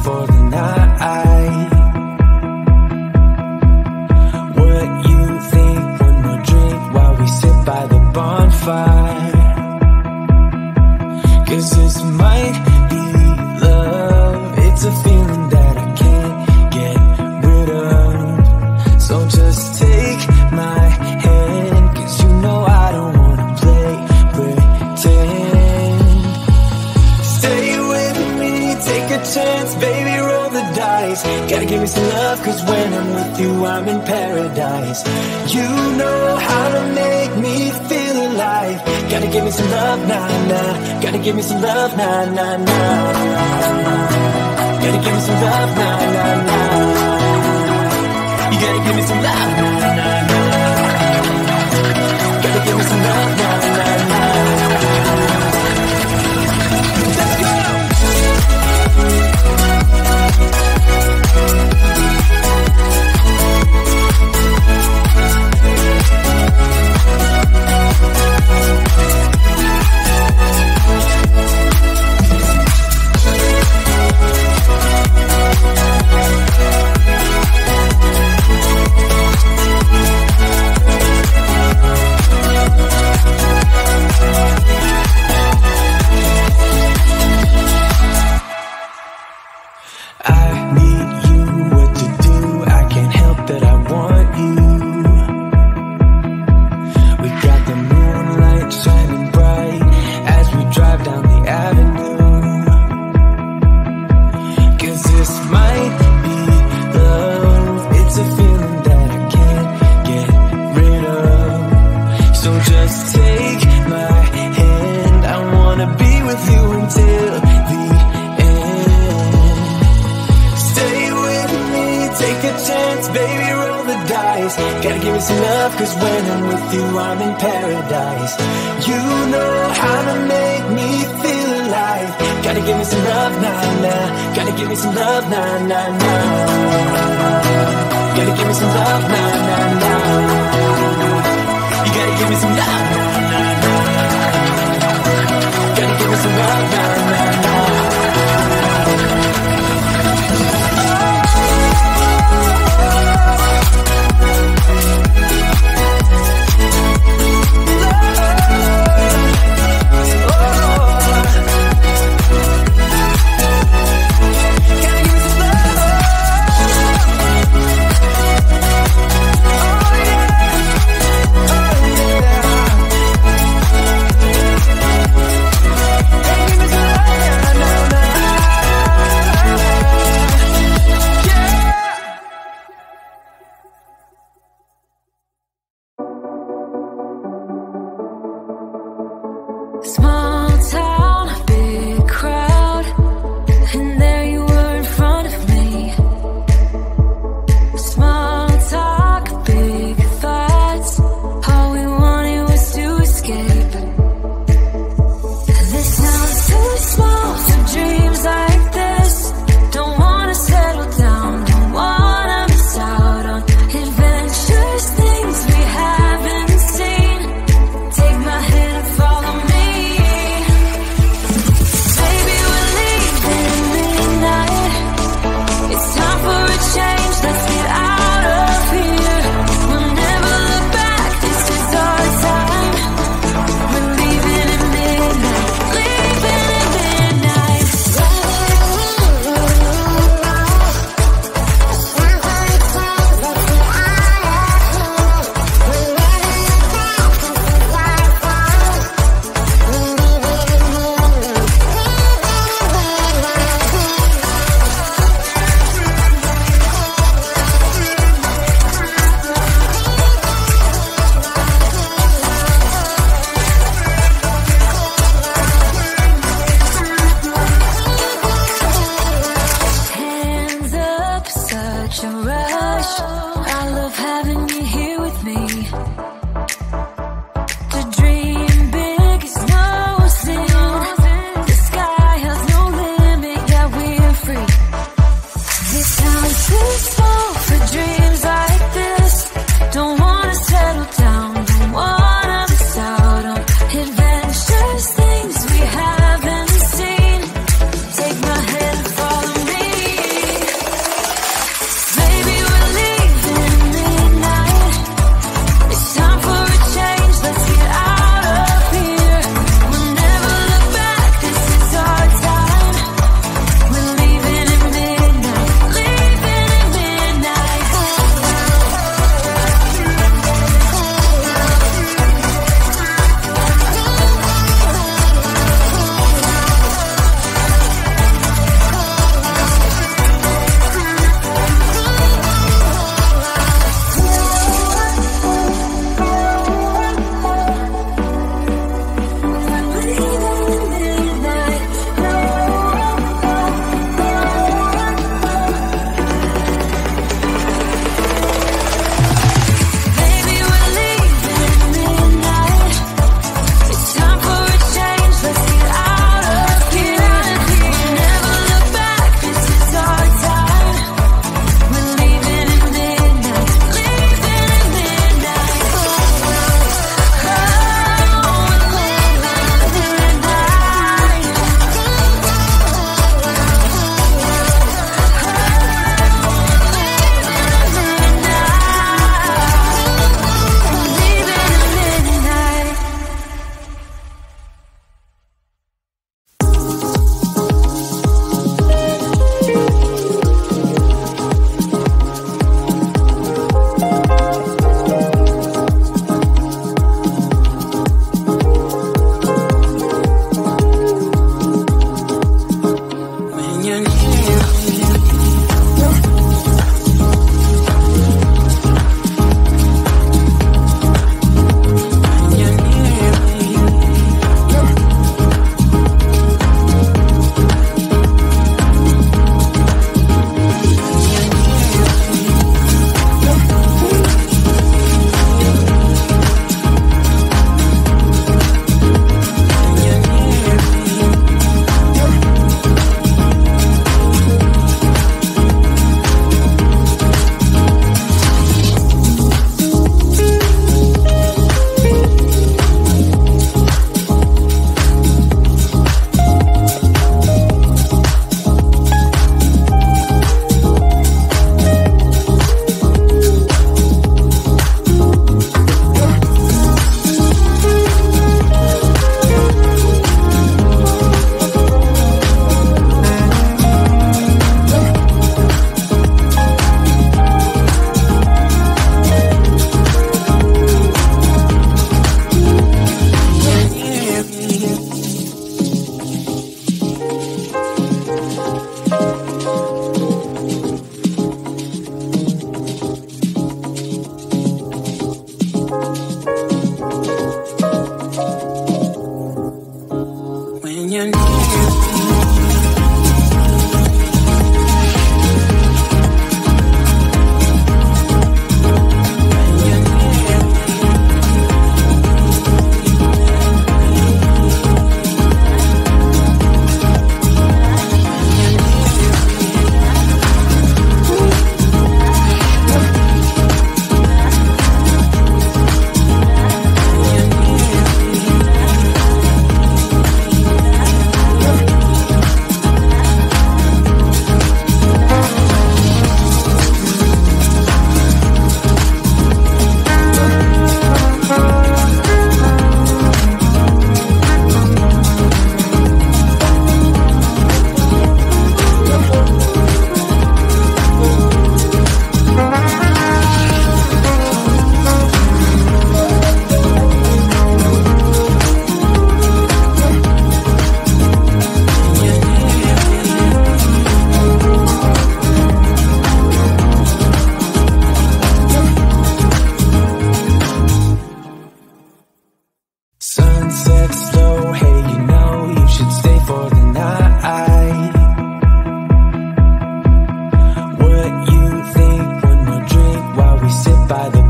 for the night. What you think? One more drink while we sit by the bonfire. 'Cause this might be love. It's a feeling that I can't get rid of. So just take my hand, 'cause you know I don't wanna play pretend. Stay with me, take a chance, baby, roll the dice. Gotta give me some love, 'cause when I'm with you I'm in paradise. You know how to make me feel alive. Gotta give me some love, nah, nah. Gotta give me some love, nah, nah, nah. Gotta give me some love, nah, nah, nah. You gotta give me some love, nah, nah, nah. Gotta give me some love, nah, nah, nah. Let's go!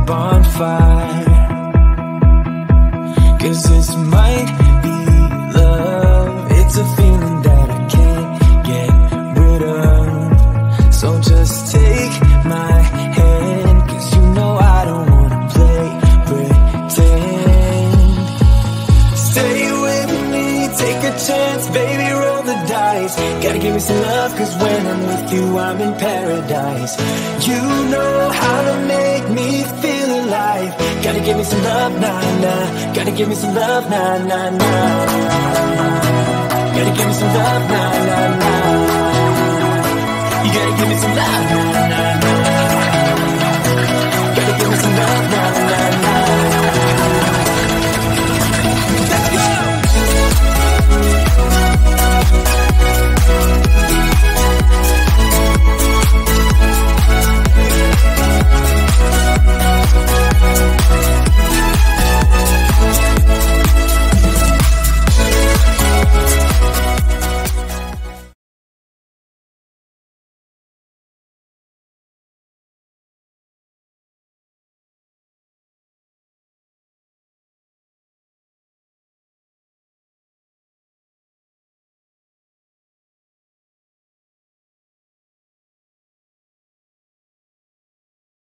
bonfire. 'Cause this might be love. It's a feeling that I can't get rid of. So just take my hand, 'cause you know I don't wanna play pretend. Stay with me, take a chance, baby, roll the dice. Gotta give me some love, 'cause when I'm with you, I'm in paradise. You know how to make me feel alive. Gotta give me some love, nah, nah. Gotta give me some love, nah, nah, nah. Gotta give me some love, nah, nah, nah. You gotta give me some love, nah.